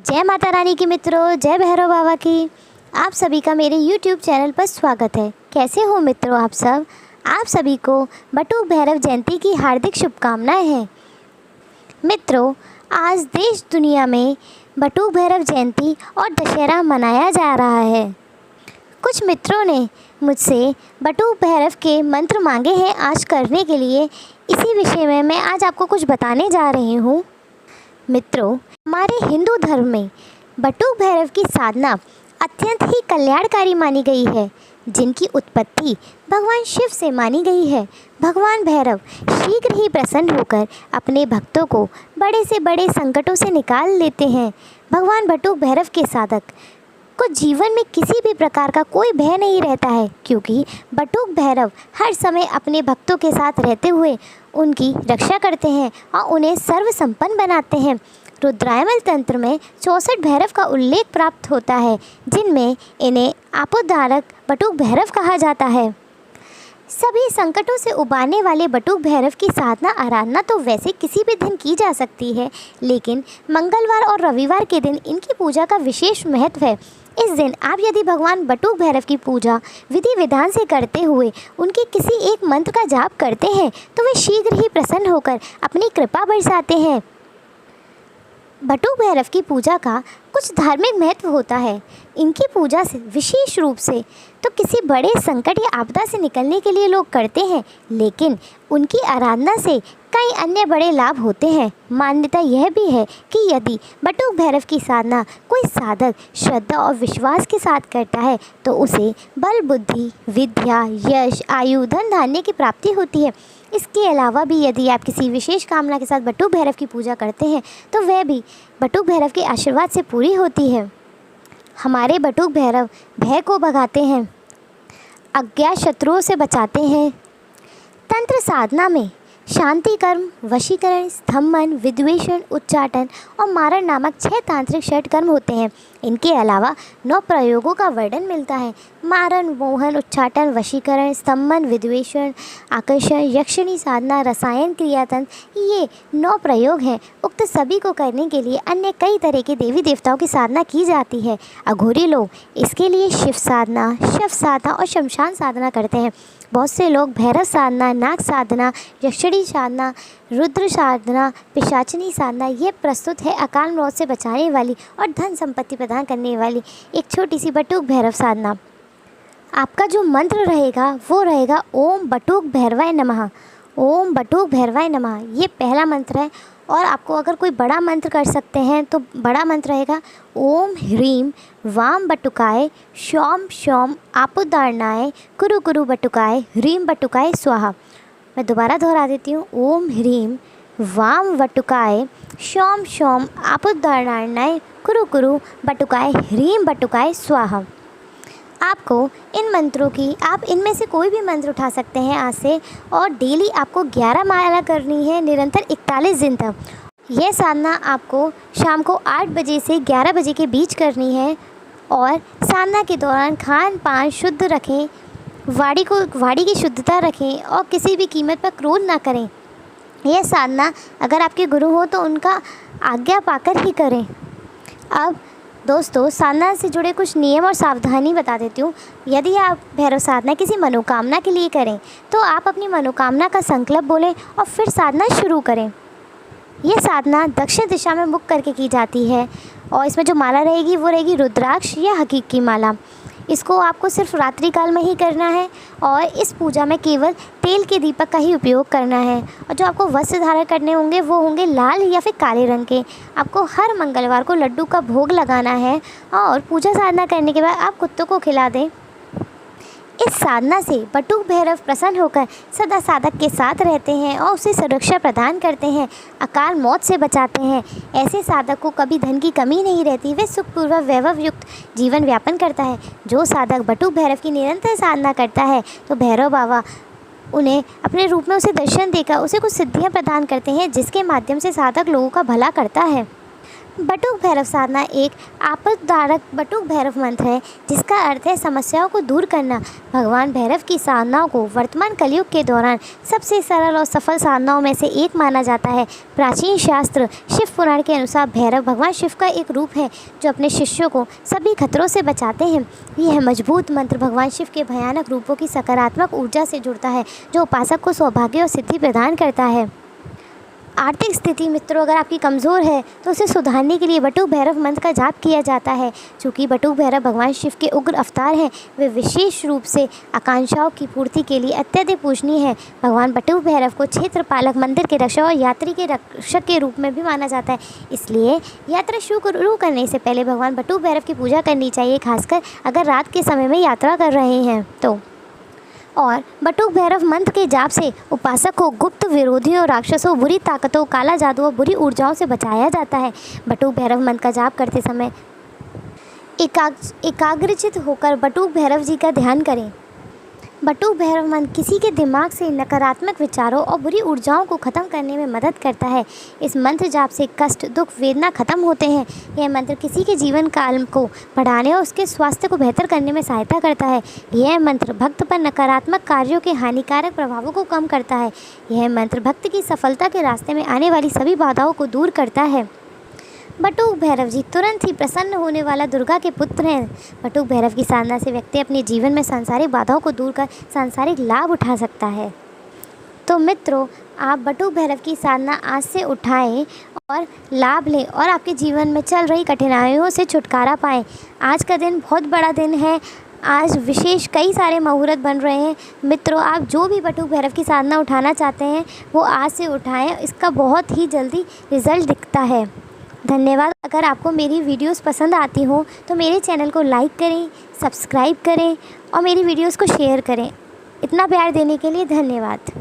जय माता रानी की मित्रों, जय भैरव बाबा की। आप सभी का मेरे YouTube चैनल पर स्वागत है। कैसे हो मित्रों आप सब? आप सभी को बटुक भैरव जयंती की हार्दिक शुभकामनाएं हैं। मित्रों, आज देश दुनिया में बटुक भैरव जयंती और दशहरा मनाया जा रहा है। कुछ मित्रों ने मुझसे बटुक भैरव के मंत्र मांगे हैं आज करने के लिए। इसी विषय में मैं आज आपको कुछ बताने जा रही हूँ। मित्रों, हमारे हिंदू धर्म में बटुक भैरव की साधना अत्यंत ही कल्याणकारी मानी गई है, जिनकी उत्पत्ति भगवान शिव से मानी गई है। भगवान भैरव शीघ्र ही प्रसन्न होकर अपने भक्तों को बड़े से बड़े संकटों से निकाल लेते हैं। भगवान बटुक भैरव के साधक को जीवन में किसी भी प्रकार का कोई भय नहीं रहता है, क्योंकि बटुक भैरव हर समय अपने भक्तों के साथ रहते हुए उनकी रक्षा करते हैं और उन्हें सर्व संपन्न बनाते हैं। रुद्रायमल तंत्र में 64 भैरव का उल्लेख प्राप्त होता है, जिनमें इन्हें आपोद्धारक बटुक भैरव कहा जाता है। सभी संकटों से उबारने वाले बटुक भैरव की साधना आराधना तो वैसे किसी भी दिन की जा सकती है, लेकिन मंगलवार और रविवार के दिन इनकी पूजा का विशेष महत्व है। इस दिन आप यदि भगवान बटुक भैरव की पूजा विधि विधान से करते हुए उनके किसी एक मंत्र का जाप करते हैं तो वे शीघ्र ही प्रसन्न होकर अपनी कृपा बरसाते हैं। बटुक भैरव की पूजा का कुछ धार्मिक महत्व होता है। इनकी पूजा से विशेष रूप से तो किसी बड़े संकट या आपदा से निकलने के लिए लोग करते हैं, लेकिन उनकी आराधना से कई अन्य बड़े लाभ होते हैं। मान्यता यह भी है कि यदि बटुक भैरव की साधना कोई साधक श्रद्धा और विश्वास के साथ करता है तो उसे बल, बुद्धि, विद्या, यश, आयु, धन धान्य की प्राप्ति होती है। इसके अलावा भी यदि आप किसी विशेष कामना के साथ बटुक भैरव की पूजा करते हैं तो वह भी बटुक भैरव के आशीर्वाद से पूरी होती है। हमारे बटुक भैरव भय को भगाते हैं, अज्ञात शत्रुओं से बचाते हैं। तंत्र साधना में शांति कर्म, वशीकरण, स्तंभन, विद्वेषण, उच्चाटन और मारण नामक 6 तांत्रिक षट कर्म होते हैं। इनके अलावा 9 प्रयोगों का वर्णन मिलता है। मारण, मोहन, उच्चाटन, वशीकरण, स्तंभन, विद्वेषण, आकर्षण, यक्षिणी साधना, रसायन क्रियातंत्र, ये 9 प्रयोग हैं। उक्त सभी को करने के लिए अन्य कई तरह के देवी देवताओं की साधना की जाती है। अघोरी लोग इसके लिए शिव साधना, शव साधना और शमशान साधना करते हैं। बहुत से लोग भैरव साधना, नाग साधना, यक्षिणी साधना, रुद्र साधना, पिशाचिनी साधना, ये प्रस्तुत है अकाल मौत से बचाने वाली और धन संपत्ति प्रदान करने वाली एक छोटी सी बटुक भैरव साधना। आपका जो मंत्र रहेगा वो रहेगा ओम बटुक भैरवाय नमः। ओम बटुक भैरवाय नमः, ये पहला मंत्र है। और आपको अगर कोई बड़ा मंत्र कर सकते हैं तो बड़ा मंत्र रहेगा ओम ह्रीम वाम बटुकाय शौम शौम आपोद्धारणाय कुरु कुरु बटुकाय ह्रीम बटुकाय स्वाहा। मैं दोबारा दोहरा देती हूँ, ओम ह्रीम वाम बटुकाय शौम शौम आपोद्धारणाय कुरु कुरु बटुकाय ह्रीम बटुकाय स्वाहा। आपको इन मंत्रों की, आप इनमें से कोई भी मंत्र उठा सकते हैं आज से, और डेली आपको 11 माला करनी है निरंतर 41 दिन तक। यह साधना आपको शाम को 8 बजे से 11 बजे के बीच करनी है। और साधना के दौरान खान पान शुद्ध रखें, वाणी की शुद्धता रखें और किसी भी कीमत पर क्रोध ना करें। यह साधना अगर आपके गुरु हो तो उनका आज्ञा पाकर ही करें। अब दोस्तों, साधना से जुड़े कुछ नियम और सावधानी बता देती हूँ। यदि आप भैरव साधना किसी मनोकामना के लिए करें तो आप अपनी मनोकामना का संकल्प बोलें और फिर साधना शुरू करें। यह साधना दक्षिण दिशा में मुख करके की जाती है और इसमें जो माला रहेगी वो रहेगी रुद्राक्ष या हकीकी माला। इसको आपको सिर्फ रात्रि काल में ही करना है और इस पूजा में केवल तेल के दीपक का ही उपयोग करना है। और जो आपको वस्त्र धारण करने होंगे वो होंगे लाल या फिर काले रंग के। आपको हर मंगलवार को लड्डू का भोग लगाना है और पूजा साधना करने के बाद आप कुत्तों को खिला दें। इस साधना से बटुक भैरव प्रसन्न होकर सदा साधक के साथ रहते हैं और उसे सुरक्षा प्रदान करते हैं, अकाल मौत से बचाते हैं। ऐसे साधक को कभी धन की कमी नहीं रहती, वे सुखपूर्वक वैभव युक्त जीवन व्यापन करता है। जो साधक बटुक भैरव की निरंतर साधना करता है तो भैरव बाबा उन्हें अपने रूप में उसे दर्शन देकर उसे कुछ सिद्धियाँ प्रदान करते हैं, जिसके माध्यम से साधक लोगों का भला करता है। बटुक भैरव साधना एक आपदारक बटुक भैरव मंत्र है जिसका अर्थ है समस्याओं को दूर करना। भगवान भैरव की साधनाओं को वर्तमान कलयुग के दौरान सबसे सरल और सफल साधनाओं में से एक माना जाता है। प्राचीन शास्त्र शिव पुराण के अनुसार भैरव भगवान शिव का एक रूप है जो अपने शिष्यों को सभी खतरों से बचाते हैं। यह मजबूत मंत्र भगवान शिव के भयानक रूपों की सकारात्मक ऊर्जा से जुड़ता है जो उपासक को सौभाग्य और सिद्धि प्रदान करता है। आर्थिक स्थिति मित्रों अगर आपकी कमज़ोर है तो उसे सुधारने के लिए बटुक भैरव मंत्र का जाप किया जाता है। चूँकि बटुक भैरव भगवान शिव के उग्र अवतार हैं, वे विशेष रूप से आकांक्षाओं की पूर्ति के लिए अत्यधिक पूजनीय है। भगवान बटुक भैरव को क्षेत्रपालक, मंदिर के रक्षक और यात्री के रक्षक के रूप में भी माना जाता है। इसलिए यात्रा शुरू करने से पहले भगवान बटुक भैरव की पूजा करनी चाहिए, खासकर अगर रात के समय में यात्रा कर रहे हैं तो। और बटुक भैरव मंत्र के जाप से उपासक को गुप्त विरोधियों, राक्षसों, बुरी ताकतों, काला जादू और बुरी ऊर्जाओं से बचाया जाता है। बटुक भैरव मंत्र का जाप करते समय एकाग्रचित होकर बटुक भैरव जी का ध्यान करें। बटुक भैरव मंत्र किसी के दिमाग से नकारात्मक विचारों और बुरी ऊर्जाओं को ख़त्म करने में मदद करता है। इस मंत्र जाप से कष्ट, दुख, वेदना खत्म होते हैं। यह मंत्र किसी के जीवन काल को बढ़ाने और उसके स्वास्थ्य को बेहतर करने में सहायता करता है। यह मंत्र भक्त पर नकारात्मक कार्यों के हानिकारक प्रभावों को कम करता है। यह मंत्र भक्त की सफलता के रास्ते में आने वाली सभी बाधाओं को दूर करता है। बटुक भैरव जी तुरंत ही प्रसन्न होने वाला दुर्गा के पुत्र हैं। बटुक भैरव की साधना से व्यक्ति अपने जीवन में सांसारिक बाधाओं को दूर कर सांसारिक लाभ उठा सकता है। तो मित्रों, आप बटुक भैरव की साधना आज से उठाएं और लाभ लें और आपके जीवन में चल रही कठिनाइयों से छुटकारा पाएं। आज का दिन बहुत बड़ा दिन है। आज विशेष कई सारे मुहूर्त बन रहे हैं। मित्रों, आप जो भी बटुक भैरव की साधना उठाना चाहते हैं वो आज से उठाएं। इसका बहुत ही जल्दी रिज़ल्ट दिखता है। धन्यवाद। अगर आपको मेरी वीडियोस पसंद आती हो तो मेरे चैनल को लाइक करें, सब्सक्राइब करें और मेरी वीडियोस को शेयर करें। इतना प्यार देने के लिए धन्यवाद।